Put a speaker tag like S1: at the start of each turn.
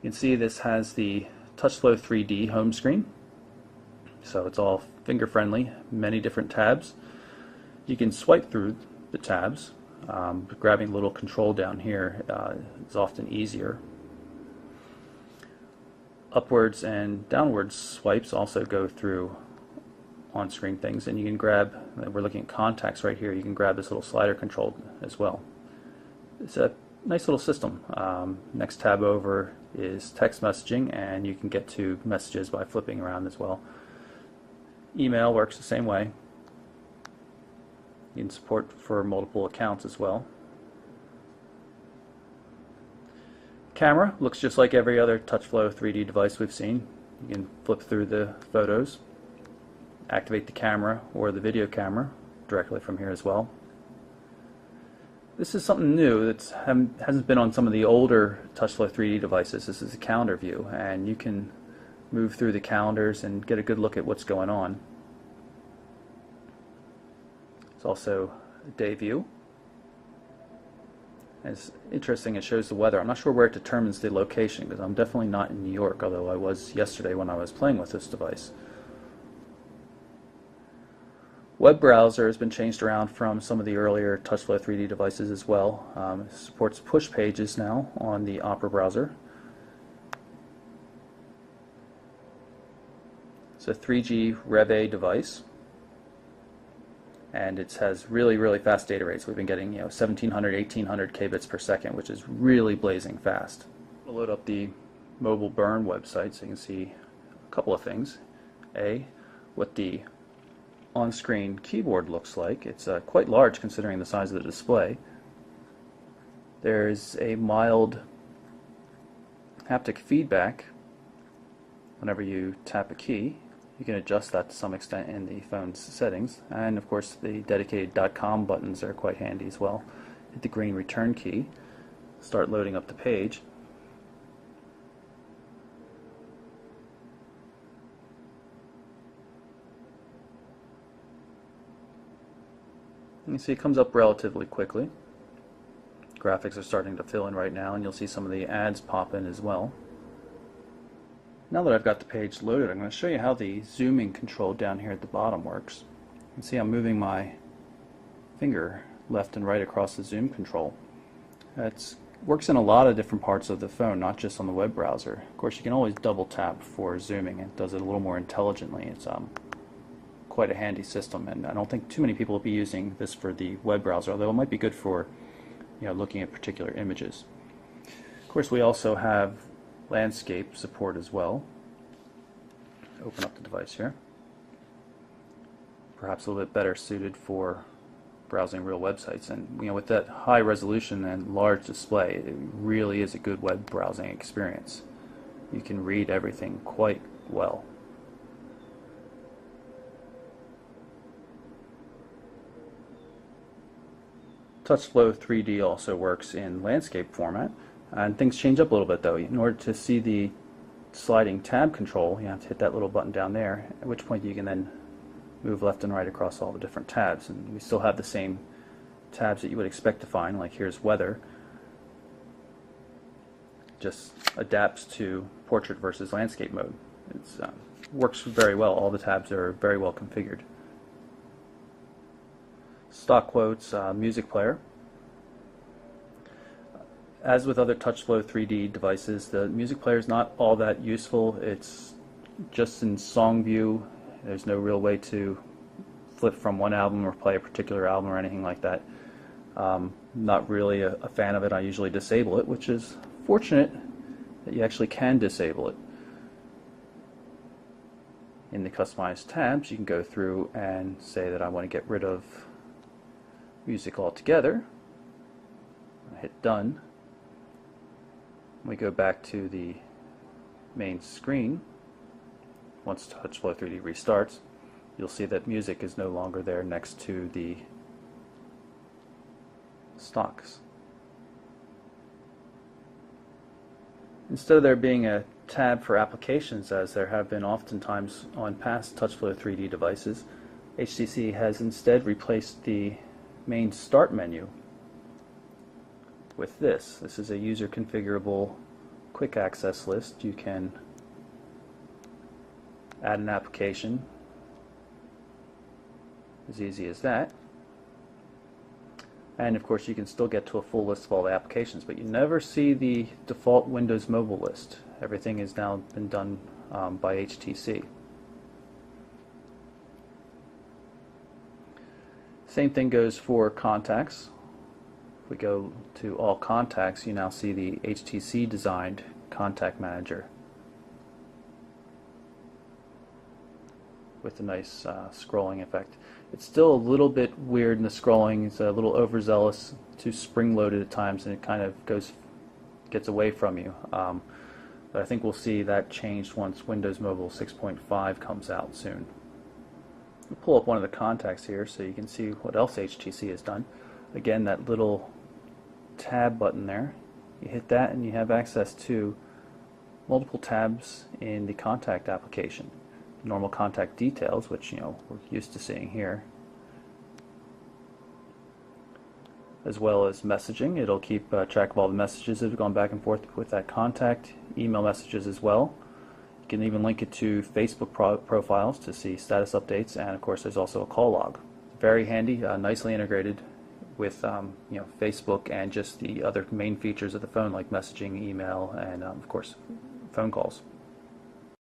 S1: You can see this has the TouchFlow 3D home screen, so it's all finger friendly, many different tabs. You can swipe through the tabs. Grabbing a little control down here is often easier. Upwards and downwards swipes also go through on-screen things, and you can grab, we're looking at contacts right here, you can grab this little slider control as well. It's a nice little system. Next tab over is text messaging, and you can get to messages by flipping around as well. Email works the same way. You can support for multiple accounts as well. Camera looks just like every other TouchFlow 3D device we've seen. You can flip through the photos, activate the camera or the video camera directly from here as well. This is something new that hasn't been on some of the older TouchFlow 3D devices. This is a calendar view, and you can move through the calendars and get a good look at what's going on. It's also a day view. And it's interesting, it shows the weather. I'm not sure where it determines the location, because I'm definitely not in New York, although I was yesterday when I was playing with this device. Web browser has been changed around from some of the earlier TouchFlow 3D devices as well. It supports push pages now on the Opera browser. It's a 3G Rev A device, and it has really fast data rates. We've been getting 1700, 1800 kbits per second, which is really blazing fast. We'll load up the Mobile Burn website so you can see a couple of things. What the on-screen keyboard looks like. It's quite large considering the size of the display. There's a mild haptic feedback whenever you tap a key. You can adjust that to some extent in the phone's settings, and of course the dedicated .com buttons are quite handy as well. Hit the green return key, start loading up the page. You see it comes up relatively quickly. Graphics are starting to fill in right now, and you'll see some of the ads pop in as well. Now that I've got the page loaded, I'm going to show you how the zooming control down here at the bottom works. You can see I'm moving my finger left and right across the zoom control. It works in a lot of different parts of the phone, not just on the web browser. Of course, you can always double tap for zooming. It does it a little more intelligently. It's quite a handy system, and I don't think too many people will be using this for the web browser, although it might be good for looking at particular images. Of course, we also have landscape support as well. Open up the device here. Perhaps a little bit better suited for browsing real websites, and with that high resolution and large display, it really is a good web browsing experience. You can read everything quite well. TouchFlow 3D also works in landscape format, and things change up a little bit though. In order to see the sliding tab control, you have to hit that little button down there, at which point you can then move left and right across all the different tabs, and we still have the same tabs that you would expect to find, like here's weather. Just adapts to portrait versus landscape mode. It works very well. All the tabs are very well configured. Stock quotes, music player. As with other TouchFlow 3D devices, the music player is not all that useful. It's just in song view. There's no real way to flip from one album or play a particular album or anything like that. Not really a fan of it. I usually disable it, which is fortunate that you actually can disable it. In the customized tabs, you can go through and say that I want to get rid of music altogether. I hit done. We go back to the main screen. Once TouchFlow 3D restarts, you'll see that music is no longer there next to the stocks. Instead of there being a tab for applications, as there have been oftentimes on past TouchFlow 3D devices, HTC has instead replaced the main start menu with this. This is a user configurable quick access list, you can add an application, as easy as that. And of course you can still get to a full list of all the applications, but you never see the default Windows Mobile list. Everything has now been done by HTC. Same thing goes for contacts. If we go to all contacts, you now see the HTC designed contact manager with a nice scrolling effect. It's still a little bit weird in the scrolling. It's a little overzealous, too spring-loaded at times, and it kind of gets away from you. But I think we'll see that changed once Windows Mobile 6.5 comes out soon. We'll pull up one of the contacts here so you can see what else HTC has done. Again, that little tab button there, you hit that and you have access to multiple tabs in the contact application. Normal contact details, which we're used to seeing here, as well as messaging. It'll keep track of all the messages that have gone back and forth with that contact, email messages as well. You can even link it to Facebook profiles to see status updates, and of course there's also a call log. Very handy, nicely integrated with Facebook and just the other main features of the phone like messaging, email, and of course phone calls.